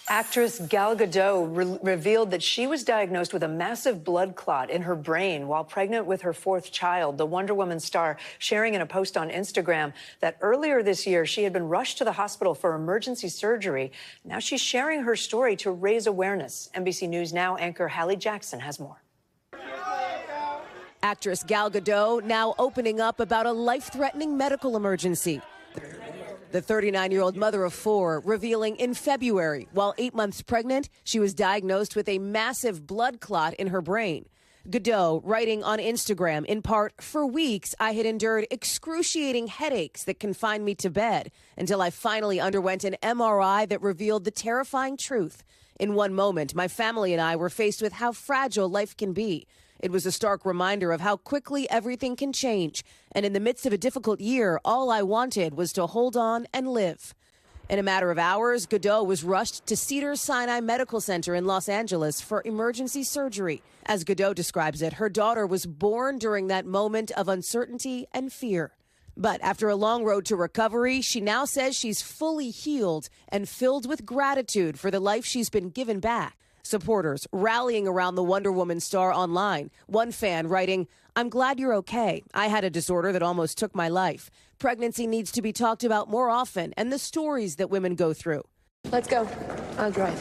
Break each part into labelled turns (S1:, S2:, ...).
S1: Actress Gal Gadot revealed that she was diagnosed with a massive blood clot in her brain while pregnant with her fourth child. The Wonder Woman star sharing in a post on Instagram that earlier this year she had been rushed to the hospital for emergency surgery. Now she's sharing her story to raise awareness. NBC News Now anchor Hallie Jackson has more.
S2: Actress Gal Gadot now opening up about a life-threatening medical emergency. The 39-year-old mother of four revealing in February, while 8 months pregnant, she was diagnosed with a massive blood clot in her brain. Gadot writing on Instagram, in part, "For weeks, I had endured excruciating headaches that confined me to bed until I finally underwent an MRI that revealed the terrifying truth. In one moment, my family and I were faced with how fragile life can be. It was a stark reminder of how quickly everything can change. And in the midst of a difficult year, all I wanted was to hold on and live." In a matter of hours, Gadot was rushed to Cedars-Sinai Medical Center in Los Angeles for emergency surgery. As Gadot describes it, her daughter was born during that moment of uncertainty and fear. But after a long road to recovery, she now says she's fully healed and filled with gratitude for the life she's been given back. Supporters rallying around the Wonder Woman star online. One fan writing, "I'm glad you're okay. I had a disorder that almost took my life. Pregnancy needs to be talked about more often, and the stories that women go through."
S1: Let's go. I'll drive.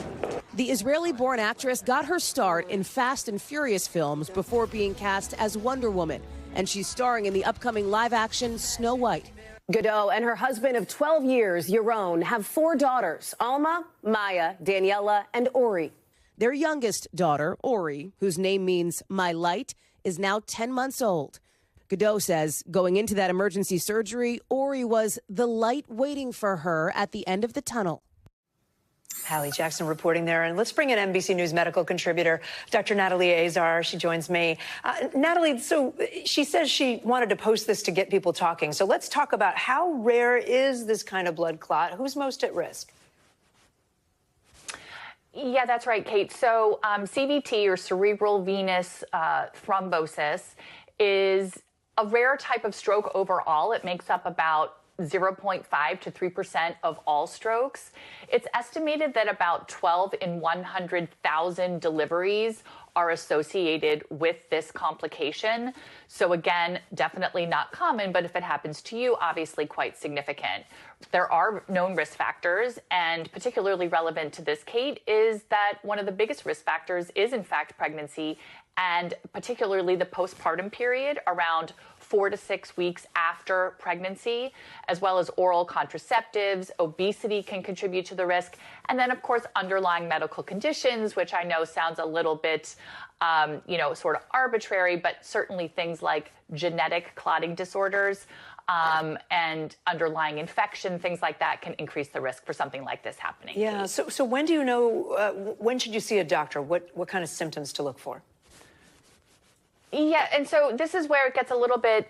S2: The Israeli-born actress got her start in Fast and Furious films before being cast as Wonder Woman, and she's starring in the upcoming live-action Snow White.
S3: Gadot and her husband of 12 years, Yaron, have 4 daughters, Alma, Maya, Daniela, and Ori.
S2: Their youngest daughter, Ori, whose name means "my light," is now 10 months old. Gadot says going into that emergency surgery, Ori was the light waiting for her at the end of the tunnel.
S1: Hallie Jackson reporting there. And let's bring in NBC News medical contributor, Dr. Natalie Azar. She joins me. Natalie, so she says she wanted to post this to get people talking. So let's talk about how rare is this kind of blood clot? Who's most at risk?
S4: Yeah, that's right, Kate. So CVT, or cerebral venous thrombosis, is a rare type of stroke overall. It makes up about 0.5 to 3% of all strokes. It's estimated that about 12 in 100,000 deliveries are associated with this complication. So again, definitely not common, but if it happens to you, obviously quite significant. There are known risk factors, and particularly relevant to this, Kate, is that one of the biggest risk factors is in fact pregnancy, and particularly the postpartum period around 4 to 6 weeks after pregnancy, as well as oral contraceptives. Obesity can contribute to the risk. And then, of course, underlying medical conditions, which I know sounds a little bit, sort of arbitrary, but certainly things like genetic clotting disorders and underlying infection, things like that can increase the risk for something like this happening.
S1: Yeah. So when do you know, when should you see a doctor? What kind of symptoms to look for?
S4: Yeah, and so this is where it gets a little bit,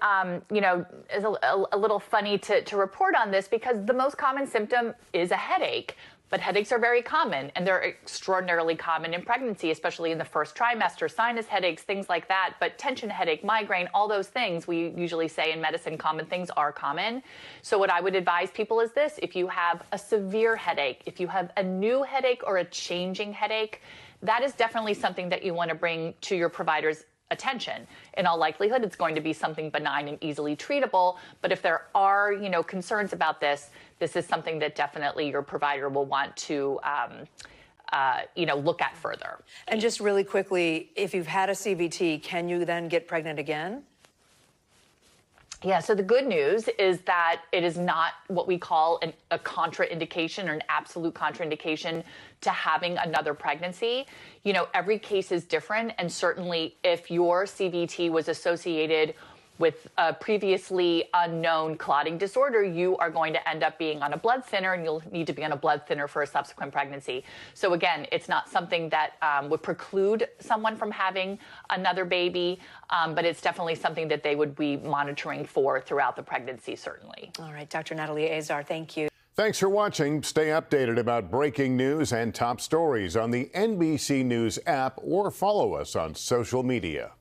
S4: is a little funny to report on this, because the most common symptom is a headache. But headaches are very common, and they're extraordinarily common in pregnancy, especially in the first trimester. Sinus headaches, things like that. But tension headache, migraine, all those things, we usually say in medicine, common things are common. So what I would advise people is this: if you have a severe headache, if you have a new headache or a changing headache, that is definitely something that you want to bring to your provider's attention. In all likelihood, it's going to be something benign and easily treatable. But if there are, concerns about this, this is something that definitely your provider will want to, look at further.
S1: And just really quickly, if you've had a CVT, can you then get pregnant again?
S4: Yeah, so the good news is that it is not what we call a contraindication or an absolute contraindication to having another pregnancy. Every case is different, and certainly if your CVT was associated with a previously unknown clotting disorder, you are going to end up being on a blood thinner, and you'll need to be on a blood thinner for a subsequent pregnancy. So again, it's not something that would preclude someone from having another baby, but it's definitely something that they would be monitoring for throughout the pregnancy, certainly.
S1: All right, Dr. Natalie Azar, thank you.
S5: Thanks for watching. Stay updated about breaking news and top stories on the NBC News app, or follow us on social media.